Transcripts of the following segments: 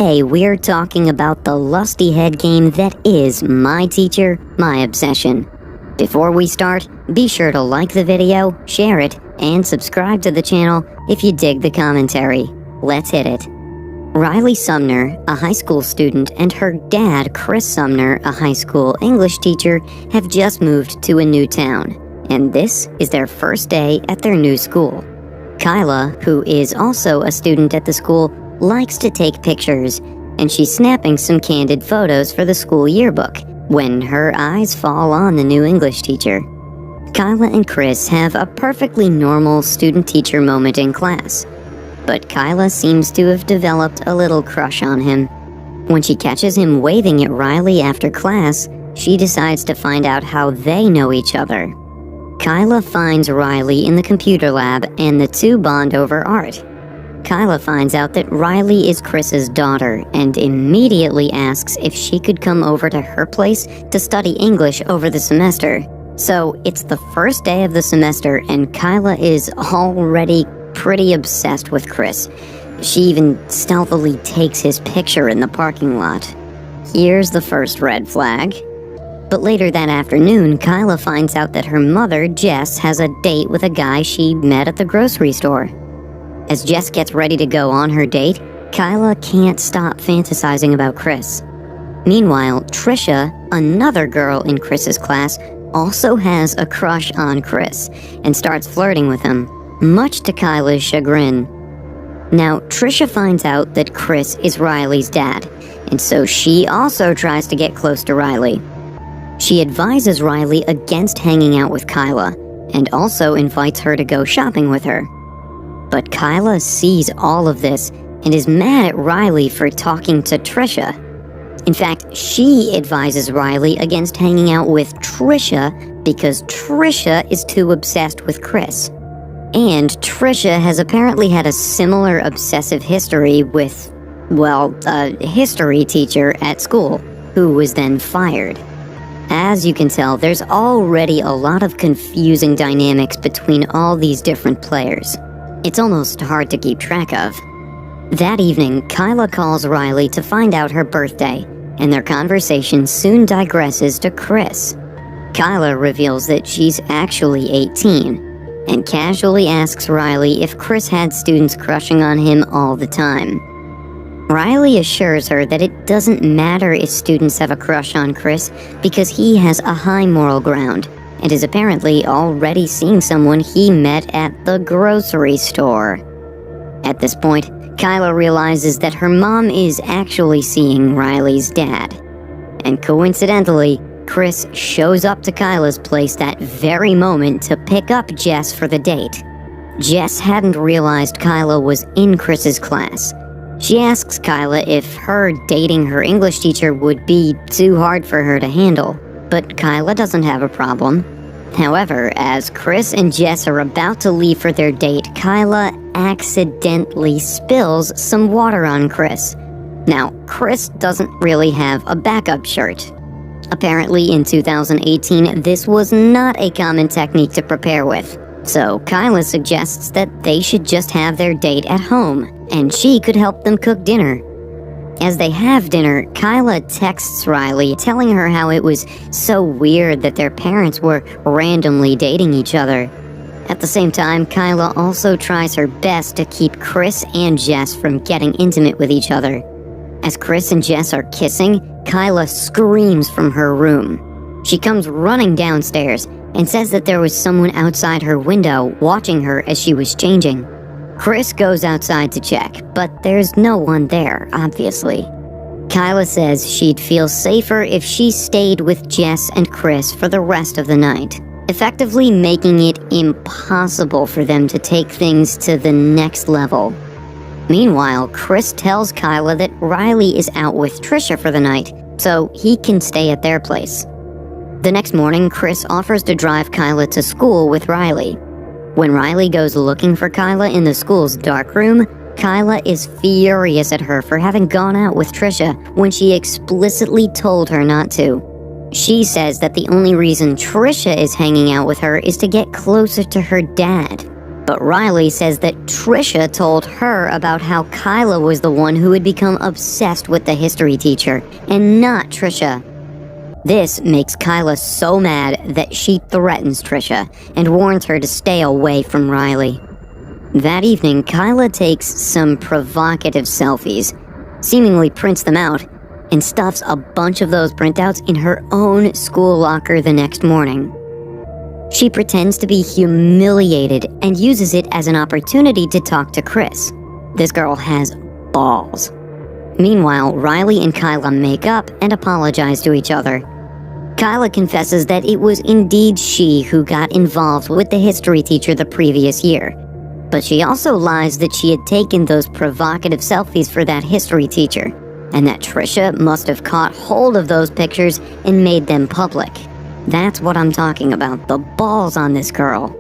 Today we're talking about the lusty head game that is My Teacher, My Obsession. Before we start, be sure to like the video, share it, and subscribe to the channel if you dig the commentary. Let's hit it. Riley Sumner, a high school student, and her dad, Chris Sumner, a high school English teacher, have just moved to a new town, and this is their first day at their new school. Kyla, who is also a student at the school, likes to take pictures, and she's snapping some candid photos for the school yearbook when her eyes fall on the new English teacher. Kyla and Chris have a perfectly normal student-teacher moment in class, but Kyla seems to have developed a little crush on him. When she catches him waving at Riley after class, she decides to find out how they know each other. Kyla finds Riley in the computer lab, and the two bond over art. Kyla finds out that Riley is Chris's daughter and immediately asks if she could come over to her place to study English over the semester. So it's the first day of the semester and Kyla is already pretty obsessed with Chris. She even stealthily takes his picture in the parking lot. Here's the first red flag. But later that afternoon, Kyla finds out that her mother, Jess, has a date with a guy she met at the grocery store. As Jess gets ready to go on her date, Kyla can't stop fantasizing about Chris. Meanwhile, Trisha, another girl in Chris's class, also has a crush on Chris and starts flirting with him, much to Kyla's chagrin. Now, Trisha finds out that Chris is Riley's dad, and so she also tries to get close to Riley. She advises Riley against hanging out with Kyla, and also invites her to go shopping with her. But Kyla sees all of this and is mad at Riley for talking to Trisha. In fact, she advises Riley against hanging out with Trisha because Trisha is too obsessed with Chris. And Trisha has apparently had a similar obsessive history with, well, a history teacher at school, who was then fired. As you can tell, there's already a lot of confusing dynamics between all these different players. It's almost hard to keep track of. That evening, Kyla calls Riley to find out her birthday, and their conversation soon digresses to Chris. Kyla reveals that she's actually 18, and casually asks Riley if Chris had students crushing on him all the time. Riley assures her that it doesn't matter if students have a crush on Chris because he has a high moral ground, and is apparently already seeing someone he met at the grocery store. At this point, Kyla realizes that her mom is actually seeing Riley's dad. And coincidentally, Chris shows up to Kyla's place that very moment to pick up Jess for the date. Jess hadn't realized Kyla was in Chris's class. She asks Kyla if her dating her English teacher would be too hard for her to handle, but Kyla doesn't have a problem. However, as Chris and Jess are about to leave for their date, Kyla accidentally spills some water on Chris. Now, Chris doesn't really have a backup shirt. Apparently, in 2018, this was not a common technique to prepare with. So, Kyla suggests that they should just have their date at home, and she could help them cook dinner. As they have dinner, Kyla texts Riley, telling her how it was so weird that their parents were randomly dating each other. At the same time, Kyla also tries her best to keep Chris and Jess from getting intimate with each other. As Chris and Jess are kissing, Kyla screams from her room. She comes running downstairs and says that there was someone outside her window watching her as she was changing. Chris goes outside to check, but there's no one there, obviously. Kyla says she'd feel safer if she stayed with Jess and Chris for the rest of the night, effectively making it impossible for them to take things to the next level. Meanwhile, Chris tells Kyla that Riley is out with Trisha for the night, so he can stay at their place. The next morning, Chris offers to drive Kyla to school with Riley. When Riley goes looking for Kyla in the school's dark room, Kyla is furious at her for having gone out with Trisha when she explicitly told her not to. She says that the only reason Trisha is hanging out with her is to get closer to her dad. But Riley says that Trisha told her about how Kyla was the one who had become obsessed with the history teacher, and not Trisha. This makes Kyla so mad that she threatens Trisha and warns her to stay away from Riley. That evening, Kyla takes some provocative selfies, seemingly prints them out, and stuffs a bunch of those printouts in her own school locker the next morning. She pretends to be humiliated and uses it as an opportunity to talk to Chris. This girl has balls. Meanwhile, Riley and Kyla make up and apologize to each other. Kyla confesses that it was indeed she who got involved with the history teacher the previous year. But she also lies that she had taken those provocative selfies for that history teacher, and that Trisha must have caught hold of those pictures and made them public. That's what I'm talking about, the balls on this girl.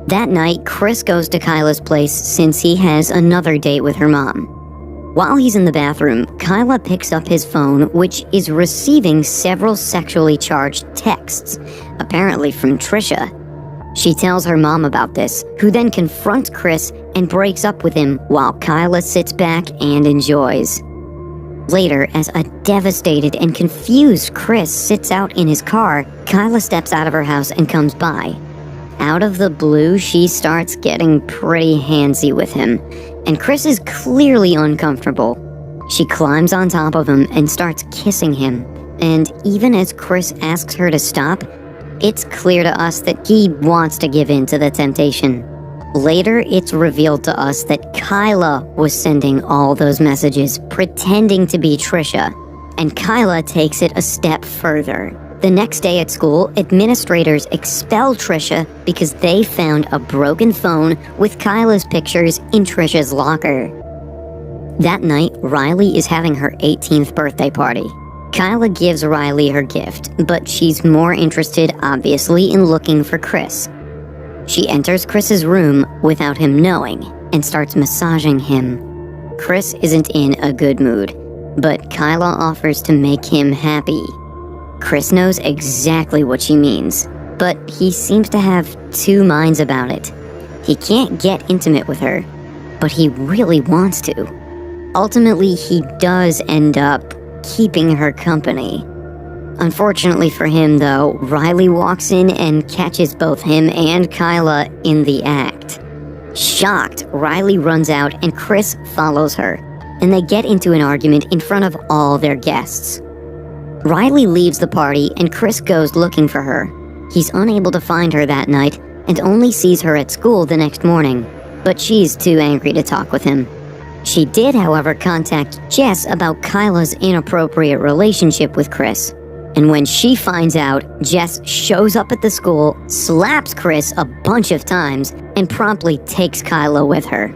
That night, Chris goes to Kyla's place since he has another date with her mom. While he's in the bathroom, Kyla picks up his phone, which is receiving several sexually charged texts, apparently from Trisha. She tells her mom about this, who then confronts Chris and breaks up with him while Kyla sits back and enjoys. Later, as a devastated and confused Chris sits out in his car, Kyla steps out of her house and comes by. Out of the blue, she starts getting pretty handsy with him, and Chris is clearly uncomfortable. She climbs on top of him and starts kissing him, and even as Chris asks her to stop, it's clear to us that he wants to give in to the temptation. Later, it's revealed to us that Kyla was sending all those messages, pretending to be Trisha, and Kyla takes it a step further. The next day at school, administrators expel Trisha because they found a broken phone with Kyla's pictures in Trisha's locker. That night, Riley is having her 18th birthday party. Kyla gives Riley her gift, but she's more interested, obviously, in looking for Chris. She enters Chris's room without him knowing and starts massaging him. Chris isn't in a good mood, but Kyla offers to make him happy. Chris knows exactly what she means, but he seems to have two minds about it. He can't get intimate with her, but he really wants to. Ultimately, he does end up keeping her company. Unfortunately for him, though, Riley walks in and catches both him and Kyla in the act. Shocked, Riley runs out and Chris follows her, and they get into an argument in front of all their guests. Riley leaves the party and Chris goes looking for her. He's unable to find her that night and only sees her at school the next morning, but she's too angry to talk with him. She did, however, contact Jess about Kyla's inappropriate relationship with Chris. And when she finds out, Jess shows up at the school, slaps Chris a bunch of times, and promptly takes Kyla with her.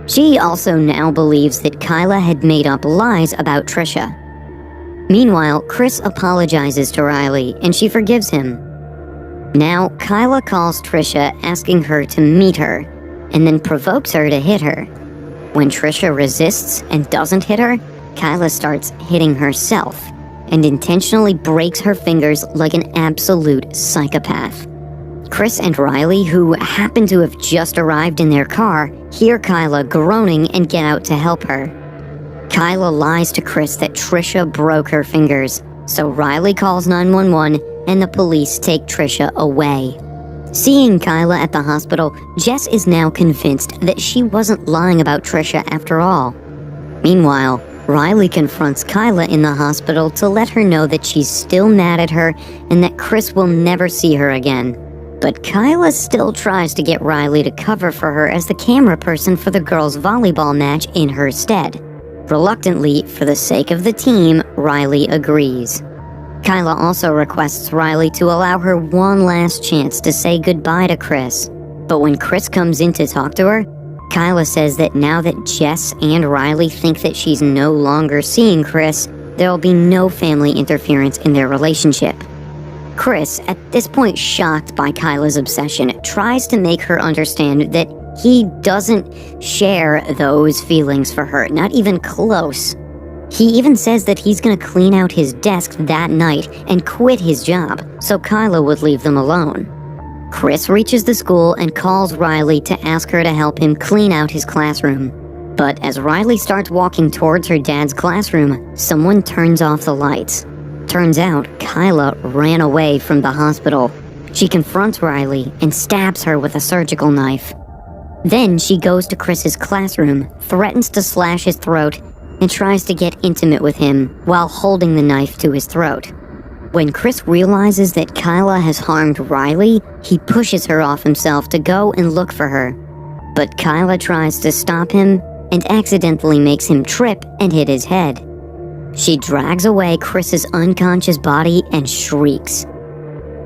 She also now believes that Kyla had made up lies about Trisha. Meanwhile, Chris apologizes to Riley, and she forgives him. Now, Kyla calls Trisha, asking her to meet her, and then provokes her to hit her. When Trisha resists and doesn't hit her, Kyla starts hitting herself, and intentionally breaks her fingers like an absolute psychopath. Chris and Riley, who happen to have just arrived in their car, hear Kyla groaning and get out to help her. Kyla lies to Chris that Trisha broke her fingers, so Riley calls 911 and the police take Trisha away. Seeing Kyla at the hospital, Jess is now convinced that she wasn't lying about Trisha after all. Meanwhile, Riley confronts Kyla in the hospital to let her know that she's still mad at her and that Chris will never see her again. But Kyla still tries to get Riley to cover for her as the camera person for the girls' volleyball match in her stead. Reluctantly, for the sake of the team, Riley agrees. Kyla also requests Riley to allow her one last chance to say goodbye to Chris. But when Chris comes in to talk to her, Kyla says that now that Jess and Riley think that she's no longer seeing Chris, there'll be no family interference in their relationship. Chris, at this point shocked by Kyla's obsession, tries to make her understand that he doesn't share those feelings for her, not even close. He even says that he's gonna clean out his desk that night and quit his job, so Kyla would leave them alone. Chris reaches the school and calls Riley to ask her to help him clean out his classroom. But as Riley starts walking towards her dad's classroom, someone turns off the lights. Turns out, Kyla ran away from the hospital. She confronts Riley and stabs her with a surgical knife. Then she goes to Chris's classroom, threatens to slash his throat, and tries to get intimate with him while holding the knife to his throat. When Chris realizes that Kyla has harmed Riley, he pushes her off himself to go and look for her. But Kyla tries to stop him and accidentally makes him trip and hit his head. She drags away Chris's unconscious body and shrieks.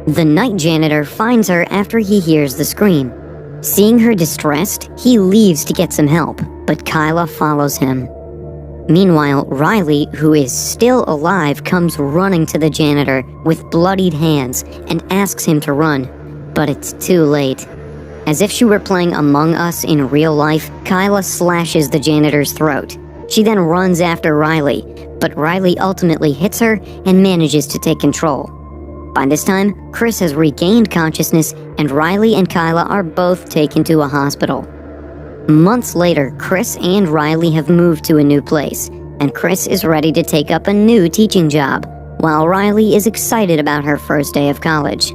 The night janitor finds her after he hears the scream. Seeing her distressed, he leaves to get some help, but Kyla follows him. Meanwhile, Riley, who is still alive, comes running to the janitor with bloodied hands and asks him to run, but it's too late. As if she were playing Among Us in real life, Kyla slashes the janitor's throat. She then runs after Riley, but Riley ultimately hits her and manages to take control. By this time, Chris has regained consciousness, and Riley and Kyla are both taken to a hospital. Months later, Chris and Riley have moved to a new place, and Chris is ready to take up a new teaching job, while Riley is excited about her first day of college.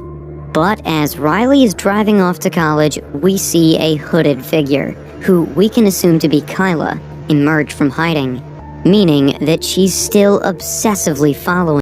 But as Riley is driving off to college, we see a hooded figure, who we can assume to be Kyla, emerge from hiding, meaning that she's still obsessively following